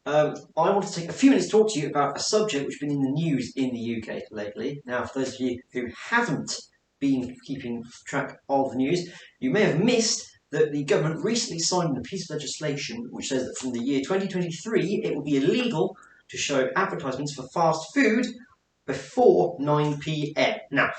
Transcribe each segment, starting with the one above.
I want to take a few minutes to talk to you about a subject which has been in the news in the UK lately. Now, for those of you who haven't been keeping track of the news, you may have missed that the government recently signed a piece of legislation which says that from the year 2023 it will be illegal to show advertisements for fast food before 9 p.m. Now,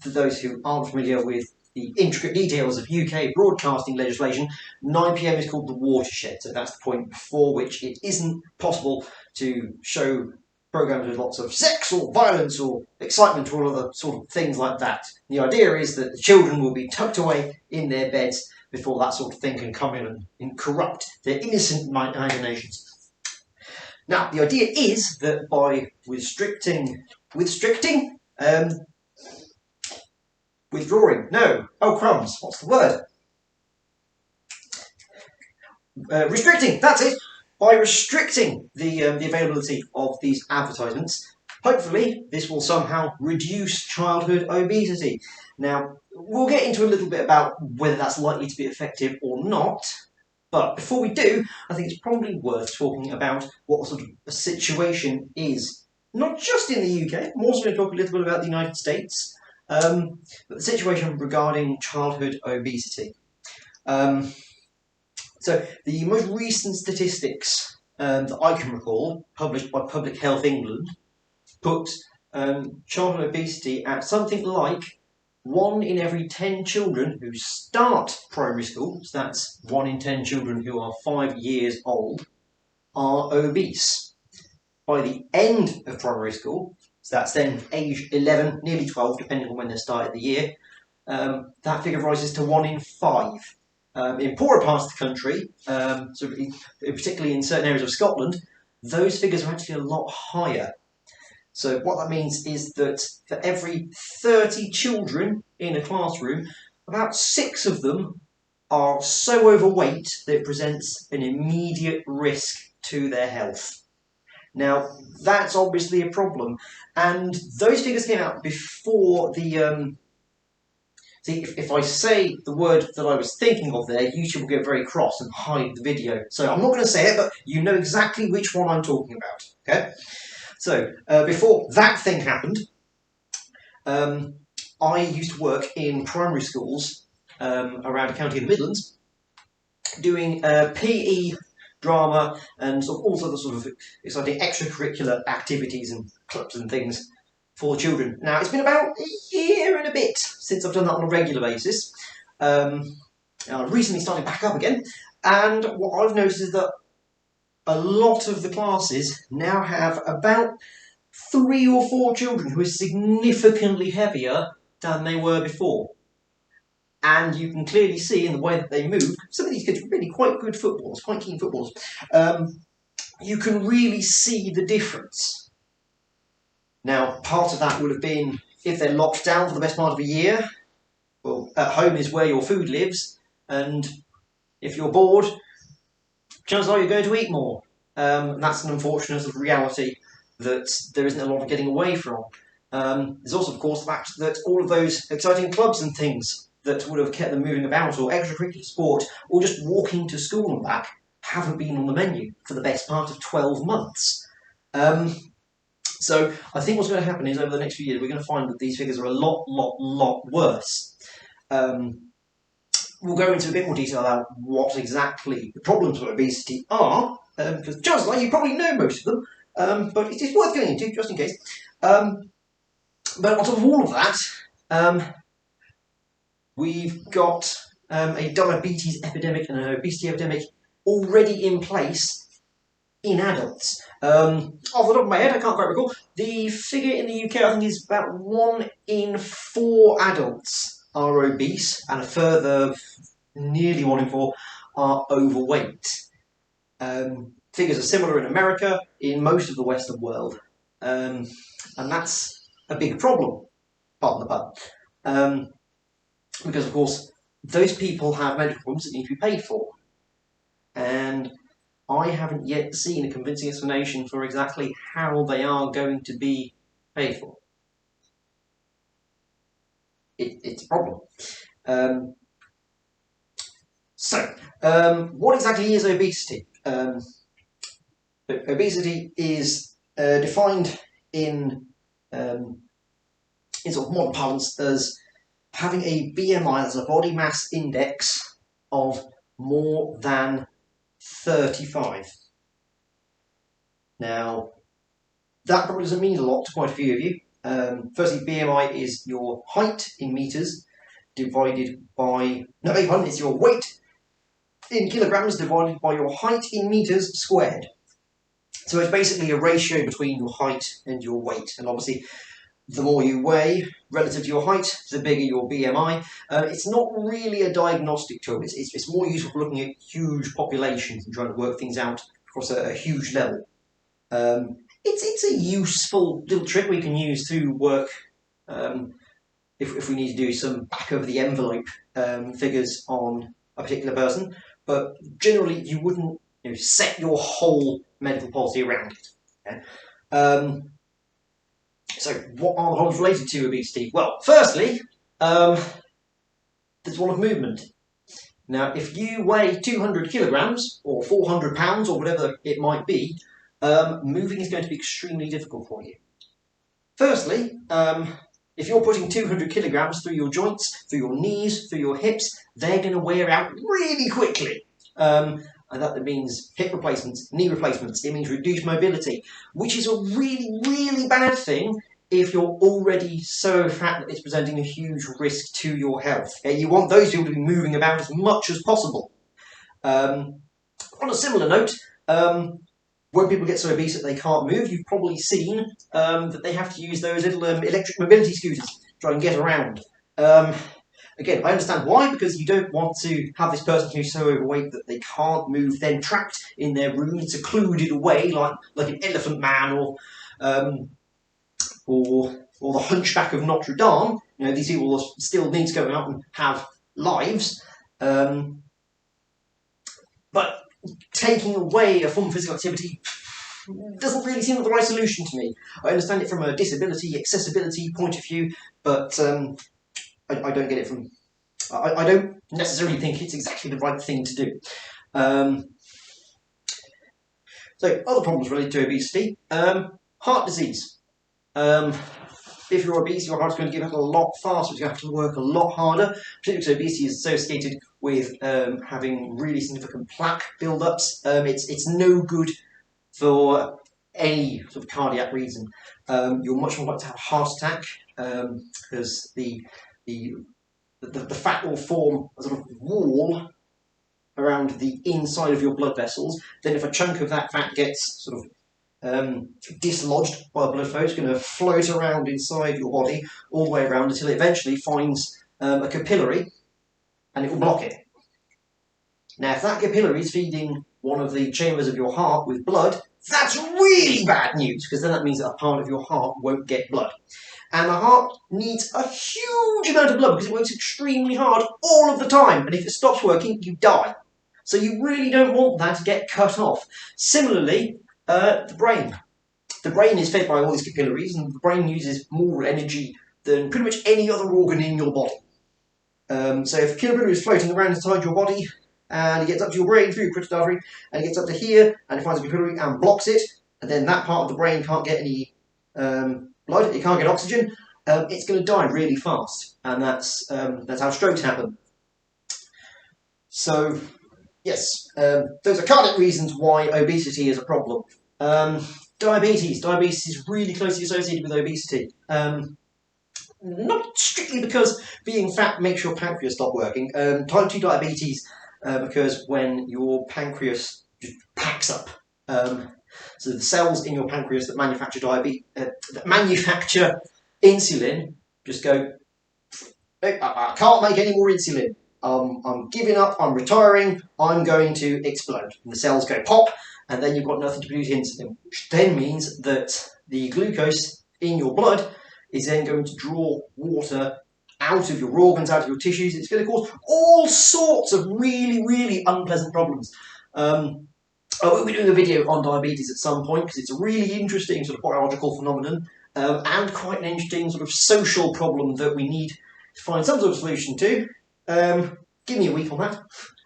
for those who aren't familiar with the intricate details of UK broadcasting legislation, 9 p.m. is called the watershed, so that's the point before which it isn't possible to show programmes with lots of sex or violence or excitement or other sort of things like that. The idea is that the children will be tucked away in their beds before that sort of thing can come in and corrupt their innocent imaginations. Now, the idea is that by withdrawing, no, oh crumbs, what's the word? Restricting, that's it. By restricting the availability of these advertisements, hopefully this will somehow reduce childhood obesity. Now, we'll get into a little bit about whether that's likely to be effective or not, but before we do, I think it's probably worth talking about what sort of a situation is, not just in the UK, I'm also going to talk a little bit about the United States, but the situation regarding childhood obesity. So the most recent statistics that I can recall, published by Public Health England, put childhood obesity at something like 1 in every 10 children who start primary school, so that's 1 in 10 children who are 5 years old, are obese. By the end of primary school, so that's then age 11, nearly 12, depending on when they started the year, that figure rises to 1 in 5. In poorer parts of the country, particularly in certain areas of Scotland, those figures are actually a lot higher. So what that means is that for every 30 children in a classroom, about 6 of them are so overweight that it presents an immediate risk to their health. Now, that's obviously a problem, and those figures came out before the... See, if I say the word that I was thinking of there, YouTube will get very cross and hide the video. So I'm not going to say it, but you know exactly which one I'm talking about, okay? So, before that thing happened, I used to work in primary schools around a county in the Midlands, doing PE, drama, and all sorts of exciting extracurricular activities and clubs and things for children. Now, it's been about a year and a bit since I've done that on a regular basis. I recently started back up again, and what I've noticed is that a lot of the classes now have about 3 or 4 children who are significantly heavier than they were before. And you can clearly see in the way that they move, some of these kids are really quite good footballers, quite keen footballers. You can really see the difference. Now, part of that would have been if they're locked down for the best part of a year. Well, at home is where your food lives, and if you're bored, chances are you're going to eat more. That's an unfortunate sort of reality that there isn't a lot of getting away from. There's also, of course, the fact that all of those exciting clubs and things that would have kept them moving about, or extracurricular sport, or just walking to school and back, haven't been on the menu for the best part of 12 months. So I think what's going to happen is over the next few years we're going to find that these figures are a lot worse. We'll go into a bit more detail about what exactly the problems with obesity are, because chances are you probably know most of them, but it is worth going into just in case. But on top of all of that, we've got a diabetes epidemic and an obesity epidemic already in place in adults. Off the top of my head, I can't quite recall, the figure in the UK I think is about 1 in 4 adults are obese, and a further nearly 1 in 4 are overweight. Figures are similar in America, in most of the Western world, and that's a big problem, pardon the pun, because of course those people have medical problems that need to be paid for, and I haven't yet seen a convincing explanation for exactly how they are going to be paid for. It's a problem. What exactly is obesity? But obesity is defined in sort of modern parlance as having a BMI, as a body mass index, of more than 35. Now, that probably doesn't mean a lot to quite a few of you. Firstly, BMI is your height in meters divided by, no, beg your pardon, it's your weight in kilograms divided by your height in meters squared. So it's basically a ratio between your height and your weight. And obviously, the more you weigh relative to your height, the bigger your BMI. It's not really a diagnostic tool. It's more useful for looking at huge populations and trying to work things out across a huge level. It's a useful little trick we can use to work if we need to do some back of the envelope figures on a particular person. But generally, you wouldn't set your whole medical policy around it. Okay? So what are the problems related to obesity? Well, firstly, there's one of movement. Now, if you weigh 200 kilograms or 400 pounds or whatever it might be, moving is going to be extremely difficult for you. Firstly, if you're putting 200 kilograms through your joints, through your knees, through your hips, they're going to wear out really quickly. And that means hip replacements, knee replacements, it means reduced mobility, which is a really, really bad thing if you're already so fat that it's presenting a huge risk to your health. You want those people to be moving about as much as possible. On a similar note, when people get so obese that they can't move, you've probably seen that they have to use those little electric mobility scooters to try and get around. Again, I understand why, because you don't want to have this person who's so overweight that they can't move, then trapped in their room, secluded away like an elephant man or the Hunchback of Notre Dame. These people still need to go out and have lives. But taking away a form of physical activity doesn't really seem like the right solution to me. I understand it from a disability, accessibility point of view, but I don't get it from... I don't necessarily think it's exactly the right thing to do. So, other problems related to obesity. Heart disease. If you're obese, your heart's going to give out a lot faster, so you have to work a lot harder. Particularly because obesity is associated with having really significant plaque build-ups. It's no good for any sort of cardiac reason. You're much more likely to have a heart attack because the fat will form a sort of wall around the inside of your blood vessels. Then if a chunk of that fat gets sort of dislodged by the blood flow, it's going to float around inside your body all the way around until it eventually finds a capillary and it will block it. Now, if that capillary is feeding one of the chambers of your heart with blood, that's really bad news, because then that means that a part of your heart won't get blood. And the heart needs a huge amount of blood because it works extremely hard all of the time. And if it stops working, you die. So you really don't want that to get cut off. Similarly, the brain. The brain is fed by all these capillaries, and the brain uses more energy than pretty much any other organ in your body. So if a capillary is floating around inside your body, and it gets up to your brain through your carotid artery, and it gets up to here, and it finds a capillary and blocks it, and then that part of the brain can't get any blood, it can't get oxygen, it's going to die really fast, and that's how strokes happen. So, yes, those are cardiac reasons why obesity is a problem. Diabetes. Diabetes is really closely associated with obesity. Not strictly because being fat makes your pancreas stop working. Type 2 diabetes occurs when your pancreas just packs up. So the cells in your pancreas that manufacture insulin just go, I can't make any more insulin. I'm giving up, I'm retiring, I'm going to explode. And the cells go pop, and then you've got nothing to produce insulin, which then means that the glucose in your blood is then going to draw water out of your organs, out of your tissues. It's going to cause all sorts of really, really unpleasant problems. I will be doing a video on diabetes at some point because it's a really interesting sort of biological phenomenon and quite an interesting sort of social problem that we need to find some sort of solution to. Give me a week on that.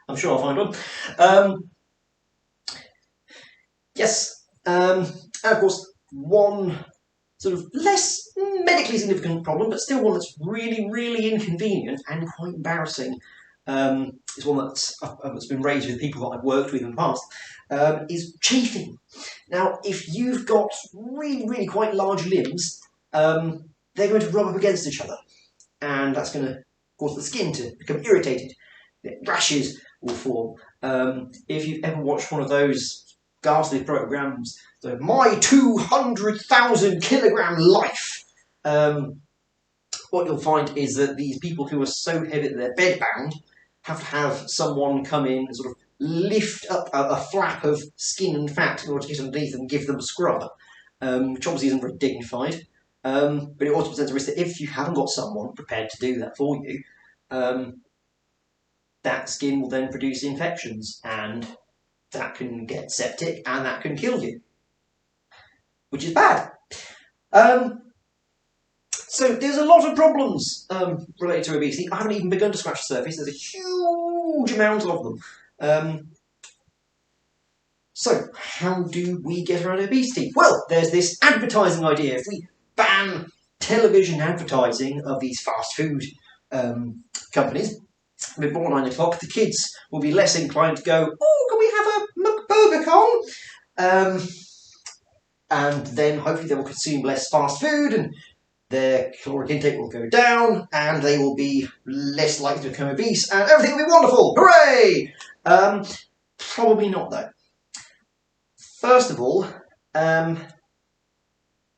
I'm sure I'll find one. Yes, And of course, one sort of less medically significant problem, but still one that's really, really inconvenient and quite embarrassing, is one that's been raised with people that I've worked with in the past, is chafing. Now, if you've got really, really quite large limbs, they're going to rub up against each other, and that's going to cause the skin to become irritated. Rashes will form. If you've ever watched one of those ghastly programs, the My 200,000 Kilogram Life, what you'll find is that these people who are so heavy that they're bedbound have to have someone come in and sort of lift up a flap of skin and fat in order to get underneath and give them a scrub, which obviously isn't very dignified. But it also presents a risk that if you haven't got someone prepared to do that for you, that skin will then produce infections, and that can get septic, and that can kill you, which is bad. So there's a lot of problems related to obesity. I haven't even begun to scratch the surface. There's a huge amount of them. So how do we get around obesity? Well, there's this advertising idea. If we ban television advertising of these fast food companies before 9 o'clock, the kids will be less inclined to go, oh, can we have a McBurger Kong? And then hopefully they will consume less fast food, and their caloric intake will go down, and they will be less likely to become obese, and everything will be wonderful. Hooray! Probably not, though. First of all, I'm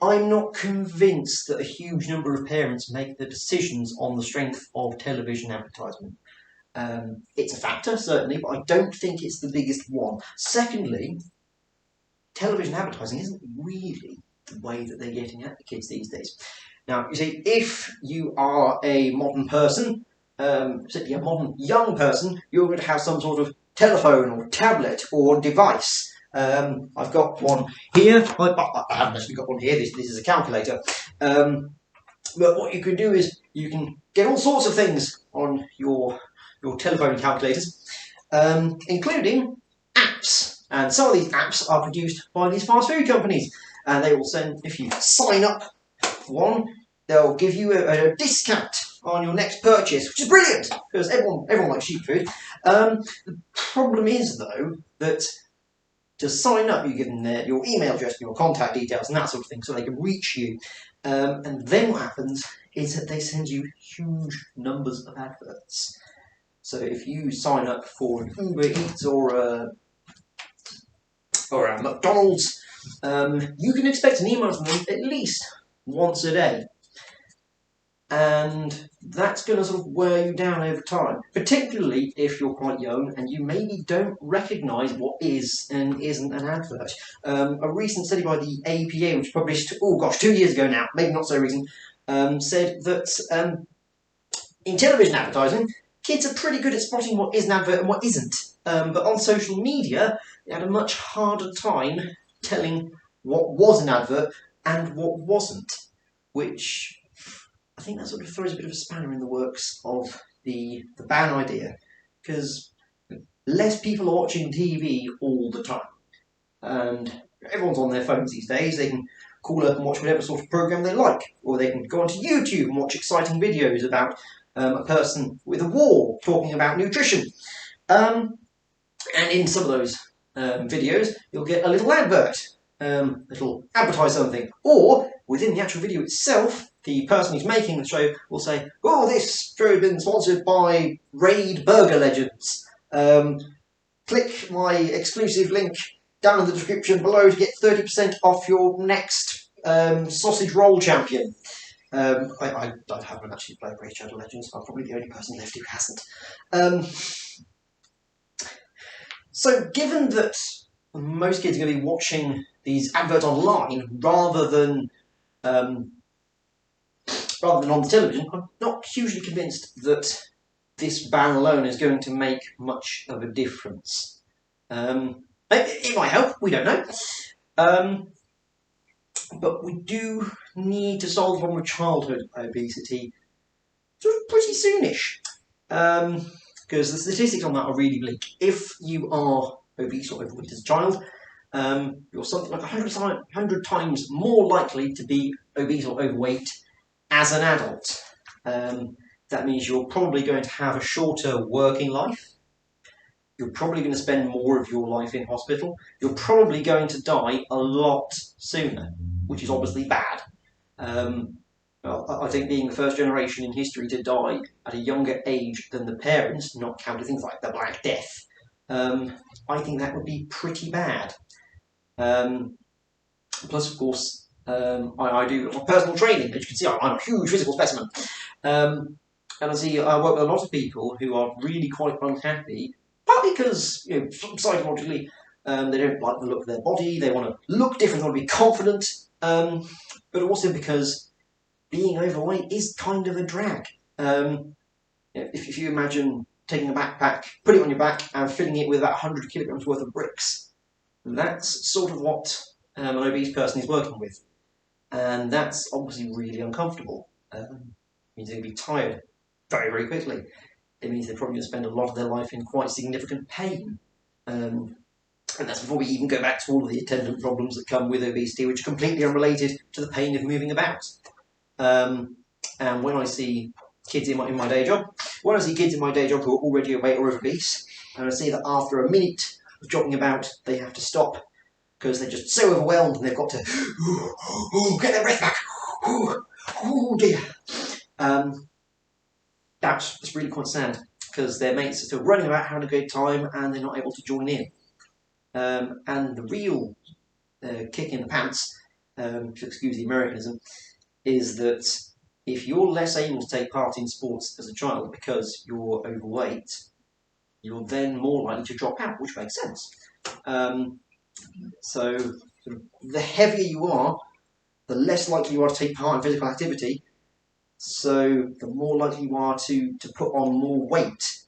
not convinced that a huge number of parents make the decisions on the strength of television advertisement. It's a factor, certainly, but I don't think it's the biggest one. Secondly, television advertising isn't really the way that they're getting at the kids these days. Now, you see, if you are a modern person, particularly a modern young person, you're going to have some sort of telephone or tablet or device. I've got one here. I haven't actually got one here. This is a calculator. But what you can do is you can get all sorts of things on your telephone calculators, including apps. And some of these apps are produced by these fast food companies. And they will send, if you sign up for one, they'll give you a discount on your next purchase, which is brilliant, because everyone likes cheap food. The problem is, though, that to sign up, you give them your email address, your contact details, and that sort of thing, so they can reach you. And then what happens is that they send you huge numbers of adverts. So if you sign up for an Uber Eats or a McDonald's, you can expect an email from them at least once a day. And that's going to sort of wear you down over time, particularly if you're quite young and you maybe don't recognise what is and isn't an advert. A recent study by the APA, which published, 2 years ago now, maybe not so recent, said that in television advertising, kids are pretty good at spotting what is an advert and what isn't. But on social media, they had a much harder time telling what was an advert and what wasn't, which I think that sort of throws a bit of a spanner in the works of the ban idea, because less people are watching TV all the time, and everyone's on their phones these days. They can call up and watch whatever sort of program they like, or they can go onto YouTube and watch exciting videos about a person with a wall talking about nutrition. And in some of those videos, you'll get a little advert that'll advertise something, or within the actual video itself, the person who's making the show will say, oh, this show has been sponsored by Raid Burger Legends. Click my exclusive link down in the description below to get 30% off your next sausage roll champion. I haven't actually played Raid Shadow Legends. I'm probably the only person left who hasn't. So given that most kids are going to be watching these adverts online rather than on the television, I'm not hugely convinced that this ban alone is going to make much of a difference. It might help, we don't know. But we do need to solve the problem of childhood obesity sort of pretty soonish. Because the statistics on that are really bleak. If you are obese or overweight as a child, you're something like 100 times more likely to be obese or overweight as an adult. That means you're probably going to have a shorter working life. You're probably going to spend more of your life in hospital. You're probably going to die a lot sooner, which is obviously bad. Well, I think being the first generation in history to die at a younger age than the parents, not counting things like the Black Death, I think that would be pretty bad. Plus, of course, I do personal training. As you can see, I'm a huge physical specimen. And I work with a lot of people who are really quite unhappy, partly because, psychologically, they don't like the look of their body, they want to look different, they want to be confident, but also because being overweight is kind of a drag. If you imagine taking a backpack, putting it on your back, and filling it with about 100 kilograms worth of bricks, that's sort of what an obese person is working with. And that's obviously really uncomfortable. It means they'll be tired very, very quickly. It means they're probably going to spend a lot of their life in quite significant pain. And that's before we even go back to all of the attendant problems that come with obesity, which are completely unrelated to the pain of moving about. And when I see kids in my day job, who are already overweight or obese, and I see that after a minute of jogging about, they have to stop because they're just so overwhelmed and they've got to get their breath back. Oh dear. That's really quite sad because their mates are still running about having a good time and they're not able to join in. And the real kick in the pants, to excuse the Americanism, is that if you're less able to take part in sports as a child because you're overweight, you're then more likely to drop out, which makes sense. So the heavier you are, the less likely you are to take part in physical activity, so the more likely you are to put on more weight,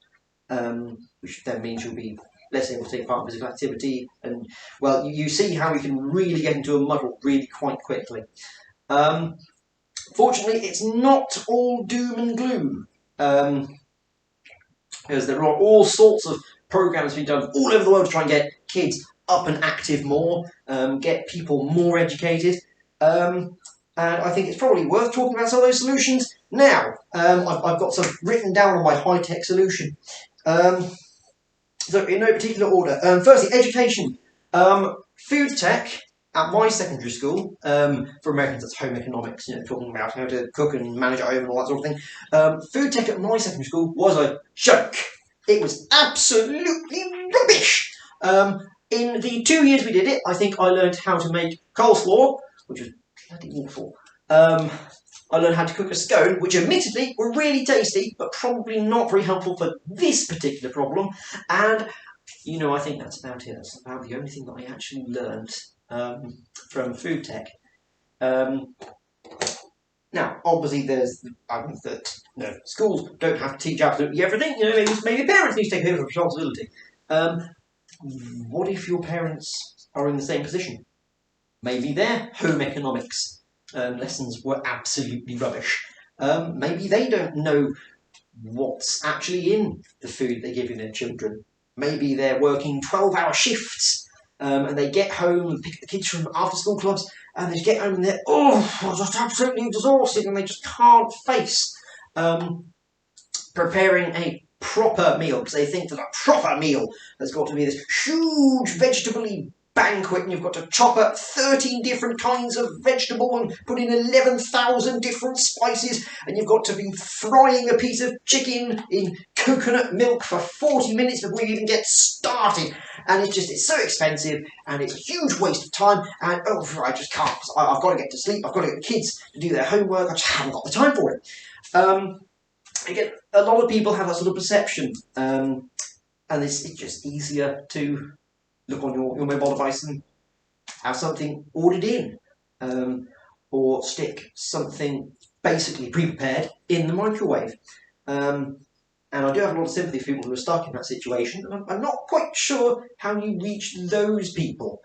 which then means you'll be less able to take part in physical activity, and well, you see how you can really get into a muddle really quite quickly. Fortunately, it's not all doom and gloom, because there are all sorts of programs being done all over the world to try and get kids up and active more, get people more educated, and I think it's probably worth talking about some of those solutions now. I've got some written down on my high-tech solution. So in no particular order. Firstly, education. Food tech at my secondary school, for Americans that's home economics, talking about how to cook and manage at home and all that sort of thing. Food tech at my secondary school was a joke. It was absolutely rubbish. In the 2 years we did it, I think I learned how to make coleslaw, which was bloody awful. I learned how to cook a scone, which admittedly were really tasty, but probably not very helpful for this particular problem. And, I think that's about it. That's about the only thing that I actually learned from food tech. Now, obviously, there's the argument that schools don't have to teach absolutely everything. Maybe parents need to take a bit of responsibility. What if your parents are in the same position? Maybe their home economics lessons were absolutely rubbish. Maybe they don't know what's actually in the food they're giving their children. Maybe they're working 12-hour shifts and they get home and pick the kids from after-school clubs and they get home and they're just absolutely exhausted and they just can't face preparing a proper meal, because they think that a proper meal has got to be this huge vegetable-y banquet and you've got to chop up 13 different kinds of vegetable and put in 11,000 different spices, and you've got to be frying a piece of chicken in coconut milk for 40 minutes before you even get started, and it's so expensive and it's a huge waste of time, and I just can't. I've got to get to sleep, I've got to get the kids to do their homework, I just haven't got the time for it. Again, a lot of people have that sort of perception, and it's just easier to look on your mobile device and have something ordered in, or stick something basically pre-prepared in the microwave. And I do have a lot of sympathy for people who are stuck in that situation, and I'm not quite sure how you reach those people.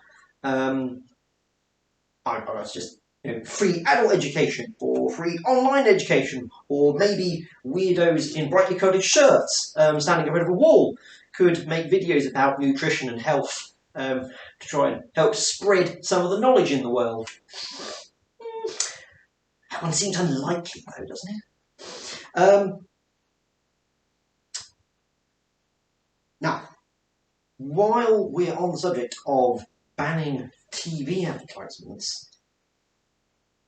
It's just free adult education, or free online education, or maybe weirdos in brightly coloured shirts standing in front of a wall could make videos about nutrition and health to try and help spread some of the knowledge in the world. That one seems unlikely though, doesn't it? Now, while we're on the subject of banning TV advertisements,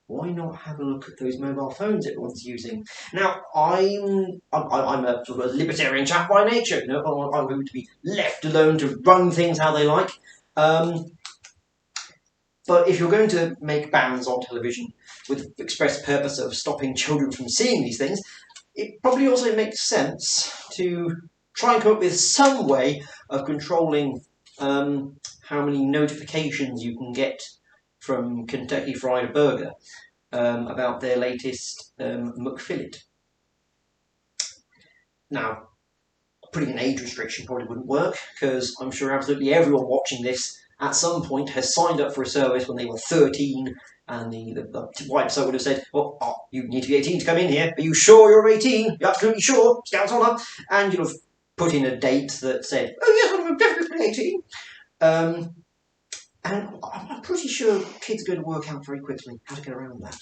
why not have a look at those mobile phones everyone's using? Now, I'm a sort of a libertarian chap by nature. You know, I'm going to be left alone to run things how they like. But if you're going to make bans on television with the express purpose of stopping children from seeing these things, it probably also makes sense to try and come up with some way of controlling how many notifications you can get from Kentucky Fried Burger about their latest McFillet. Now, putting an age restriction probably wouldn't work, because I'm sure absolutely everyone watching this at some point has signed up for a service when they were 13, and the website would have said, oh, you need to be 18 to come in here. Are you sure you're 18? You're absolutely sure? Scouts on up. And you'd have put in a date that said, oh yes, I'm definitely 18. And I'm pretty sure kids are going to work out very quickly how to get around that.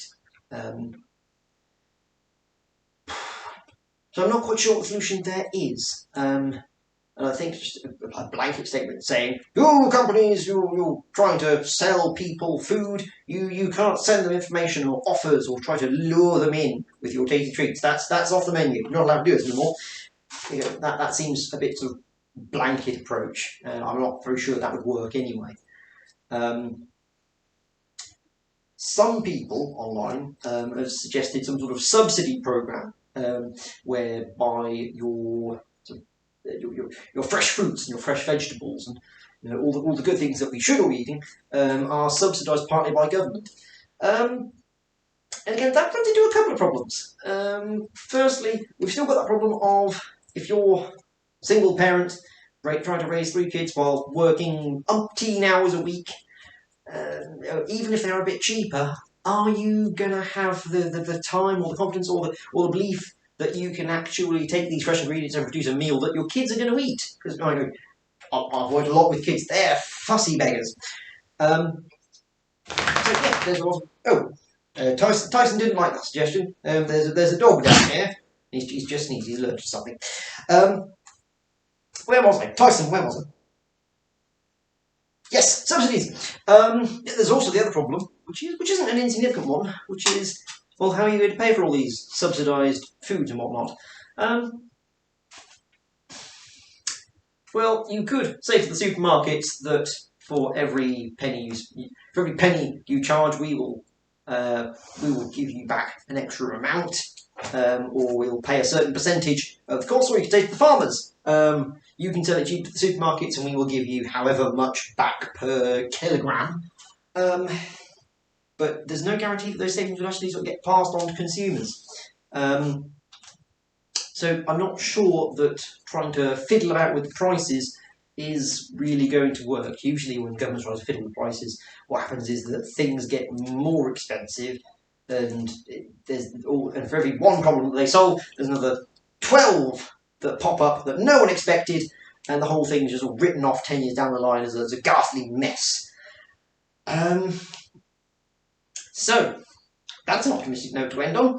So I'm not quite sure what the solution there is. And I think just a blanket statement saying, you companies, you're trying to sell people food, you can't send them information or offers or try to lure them in with your tasty treats. That's off the menu. You're not allowed to do it anymore. You know, that seems a bit sort of blanket approach. I'm not very sure that would work anyway. Some people online have suggested some sort of subsidy program whereby your fresh fruits and your fresh vegetables and all the good things that we should all be eating are subsidised partly by government. And again, that runs into a couple of problems. Firstly, we've still got that problem of if you're a single parent trying to raise 3 kids while working umpteen hours a week, even if they're a bit cheaper, are you going to have the time or the confidence or the belief that you can actually take these fresh ingredients and produce a meal that your kids are going to eat? Because I know I've worked a lot with kids; they're fussy beggars. So yeah, there's a lot of, Tyson didn't like that suggestion. There's a dog down here. He's just sneezed. He's allergic to something. Where was I? Tyson, where was I? Yes, subsidies. There's also the other problem, which isn't an insignificant one, which is, well, how are you going to pay for all these subsidised foods and whatnot? Well, you could say to the supermarkets that for every penny you charge, we will give you back an extra amount, or we'll pay a certain percentage of the cost, or you can say to the farmers, you can sell it cheap to the supermarkets and we will give you however much back per kilogram. But there's no guarantee that those savings will actually sort of get passed on to consumers. So I'm not sure that trying to fiddle about with the prices is really going to work. Usually when governments try to fiddle with prices, what happens is that things get more expensive, and for every one problem that they solve, there's another 12 that pop up that no one expected, and the whole thing is just all written off 10 years down the line as a ghastly mess. So, that's an optimistic note to end on.